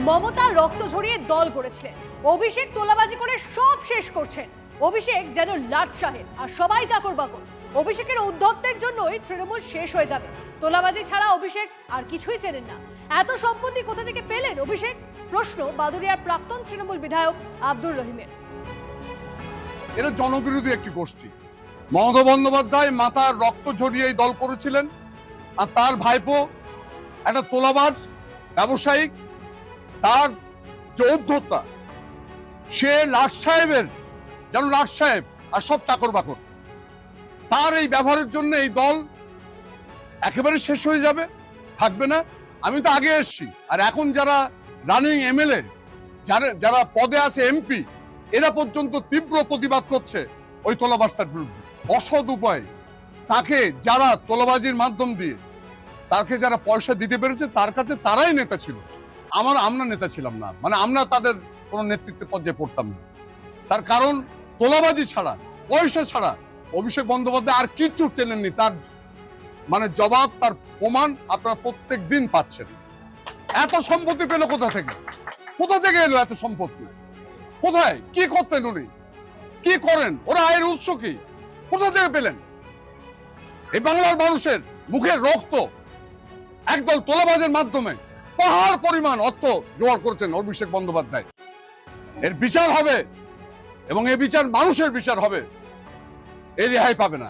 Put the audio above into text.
মমতা রক্ত ঝরিয়ে দল করেছিলেন, অভিষেক তোলাবাজি করে সব শেষ করছেন। অভিষেক যেন লাট সাহেব আর সবাই চাকর বাকর। অভিষেকের উদ্ধত্তের জন্যই তৃণমূল শেষ হয়ে যাবে। তোলাবাজি ছাড়া অভিষেক আর কিছুই চেনেন না। এত সম্পত্তি কোথা থেকে পেলেন অভিষেক? প্রশ্ন বাদুড়িয়ার প্রাক্তন তৃণমূল বিধায়ক আব্দুর রহিমের। এরা জনবিরোধী একটি গোষ্ঠী। মমতা বন্দ্যোপাধ্যায় মাতার রক্ত ঝরিয়ে এই দল করেছিলেন, আর তার ভাইপো একটা তোলাবাজ ব্যবসায়িক, তার যে উদ্ধত্তা, সে লাট সাহেবের যেন লাট সাহেব আর সব চাকর বাকর। তার এই ব্যবহারের জন্য এই দল একেবারে শেষ হয়ে যাবে, থাকবে না। আমি তো আগে এসছি, আর এখন যারা রানিং এমএলএ, যারা পদে আছে এমপি, এরা পর্যন্ত তীব্র প্রতিবাদ করছে ওই তোলাবাজটার বিরুদ্ধে। অসৎ উপায় তাকে যারা তোলাবাজির মাধ্যম দিয়ে তাকে যারা পয়সা দিতে পেরেছে, তার কাছে তারাই নেতা ছিল। আমরা নেতা ছিলাম না, মানে আমরা তাদের কোনো নেতৃত্বের পর্যায়ে পড়তাম না। তার কারণ তোলাবাজি ছাড়া, পয়সা ছাড়া অভিষেক বন্দ্যোপাধ্যায় আর কিচ্ছু চেনেননি। তার মানে জবাব, তার প্রমাণ আপনারা প্রত্যেক দিন পাচ্ছেন। এত সম্পত্তি পেল কোথা থেকে? কোথা থেকে এলো এত সম্পত্তি? কোথায় কি করতেন উনি? কি করেন? ওরা আয়ের উৎস কি? কোথা থেকে পেলেন? এই বাংলার মানুষের মুখের রক্ত একদল তোলাবাজের মাধ্যমে পাহাড় পরিমাণ অর্থ জোগাড় করেছেন অভিষেক বন্দ্যোপাধ্যায়। এর বিচার হবে, এবং এই বিচার মানুষের বিচার হবে। এই রেহাই পাবে না।